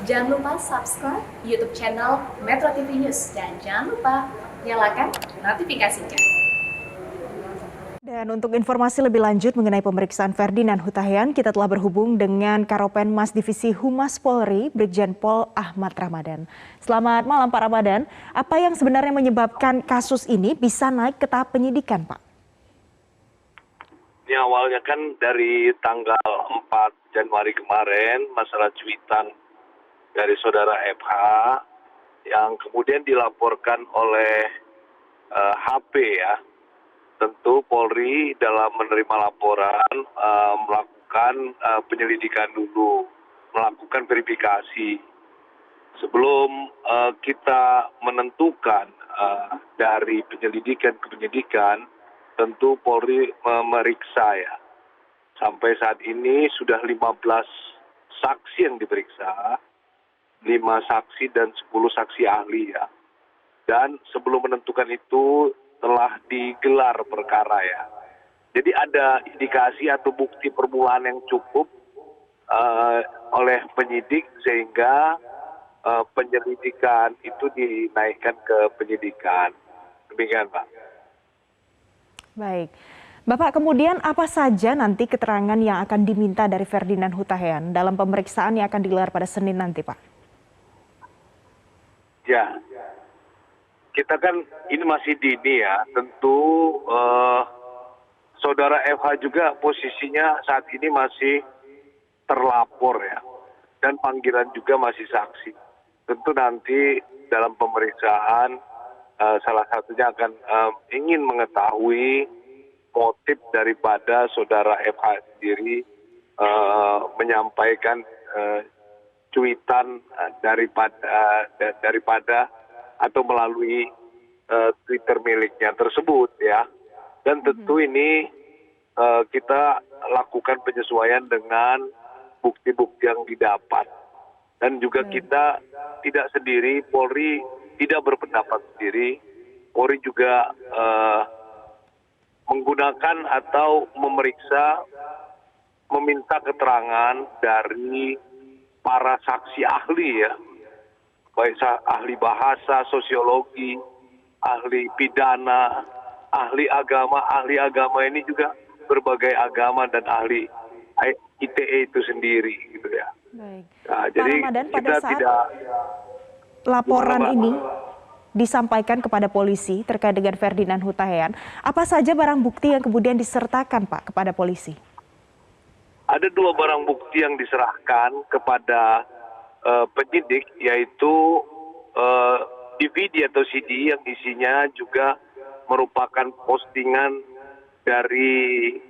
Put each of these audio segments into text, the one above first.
Jangan lupa subscribe YouTube channel Metro TV News dan jangan lupa nyalakan notifikasinya. Dan untuk informasi lebih lanjut mengenai pemeriksaan Ferdinand Hutahian, kita telah berhubung dengan Karopenmas Divisi Humas Polri, Brigjen Pol Ahmad Ramadan. Selamat malam Pak Ramadan, apa yang sebenarnya menyebabkan kasus ini bisa naik ke tahap penyidikan Pak? Ini awalnya kan dari tanggal 4 Januari kemarin, masalah cuitan dari saudara FH yang kemudian dilaporkan oleh HP ya. Tentu Polri dalam menerima laporan melakukan penyelidikan dulu, melakukan verifikasi. Sebelum kita menentukan dari penyelidikan ke penyidikan, tentu Polri memeriksa ya. Sampai saat ini sudah 15 saksi yang diperiksa, 5 saksi dan 10 saksi ahli ya. Dan sebelum menentukan itu telah digelar perkara ya. Jadi ada indikasi atau bukti permulaan yang cukup oleh penyidik sehingga penyelidikan itu dinaikkan ke penyidikan. Demikian Pak. Baik. Bapak, kemudian apa saja nanti keterangan yang akan diminta dari Ferdinand Hutahian dalam pemeriksaan yang akan digelar pada Senin nanti Pak? Ya, kita kan ini masih dini ya, tentu saudara FH juga posisinya saat ini masih terlapor ya, dan panggilan juga masih saksi. Tentu nanti dalam pemeriksaan salah satunya akan ingin mengetahui motif daripada saudara FH sendiri menyampaikan cuitan daripada atau melalui Twitter miliknya tersebut ya. Dan tentu ini kita lakukan penyesuaian dengan bukti-bukti yang didapat. Dan juga kita tidak sendiri, Polri tidak berpendapat sendiri. Polri juga menggunakan atau meminta keterangan dari para saksi ahli ya. Baik ahli bahasa, sosiologi, ahli pidana, ahli agama ini juga berbagai agama dan ahli ITE itu sendiri gitu ya. Baik. Nah, Pak jadi Ramadan, pada kita saat tidak laporan ini disampaikan kepada polisi terkait dengan Ferdinand Hutahian, apa saja barang bukti yang kemudian disertakan Pak kepada polisi? Ada 2 barang bukti yang diserahkan kepada penyidik, yaitu DVD atau CD yang isinya juga merupakan postingan dari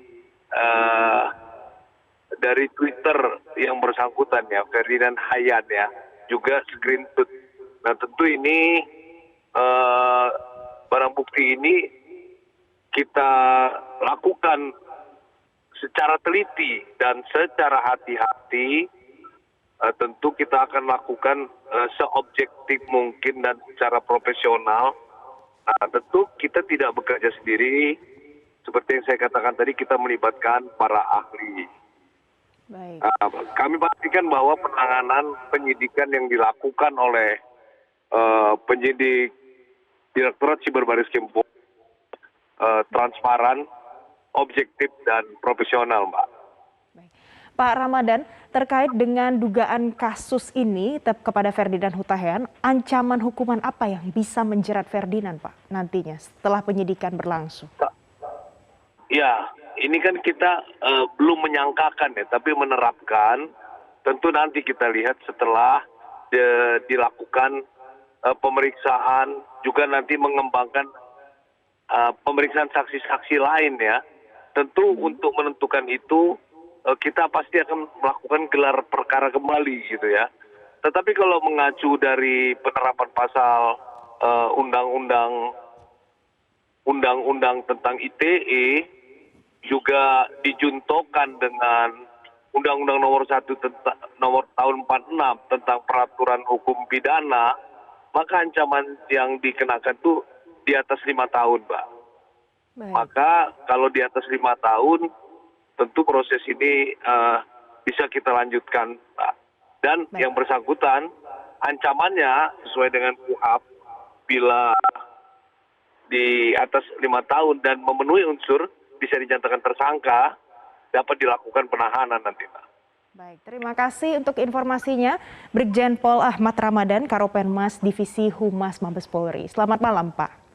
Twitter yang bersangkutan ya, Ferdinand Hutahian ya, juga screenshot. Nah tentu ini barang bukti ini kita lakukan secara teliti dan secara hati-hati. Tentu kita akan lakukan seobjektif mungkin dan secara profesional. Tentu kita tidak bekerja sendiri. Seperti yang saya katakan tadi, kita melibatkan para ahli. Baik. Kami pastikan bahwa penanganan penyidikan yang dilakukan oleh penyidik Direktorat Siber Barreskrim Polri transparan, objektif dan profesional, Mbak. Baik. Pak Ramadan, terkait dengan dugaan kasus ini kepada Ferdinand Hutahian, ancaman hukuman apa yang bisa menjerat Ferdinand Pak nantinya setelah penyidikan berlangsung? Ya, ini kan kita belum menyangkakan ya, tapi menerapkan. Tentu nanti kita lihat setelah dilakukan pemeriksaan, juga nanti mengembangkan pemeriksaan saksi-saksi lain ya. Tentu untuk menentukan itu kita pasti akan melakukan gelar perkara kembali gitu ya. Tetapi kalau mengacu dari penerapan pasal undang-undang tentang ITE juga dijuntokan dengan Undang-Undang nomor 1 nomor tahun 46 tentang peraturan hukum pidana, maka ancaman yang dikenakan itu di atas 5 tahun, Pak. Baik. Maka kalau di atas 5 tahun, tentu proses ini bisa kita lanjutkan, Pak. Dan yang bersangkutan ancamannya sesuai dengan KUHP bila di atas 5 tahun dan memenuhi unsur bisa dinyatakan tersangka, dapat dilakukan penahanan nanti, Pak. Baik, terima kasih untuk informasinya, Brigjen Pol Ahmad Ramadan, Karopenmas Divisi Humas Mabes Polri. Selamat malam, Pak.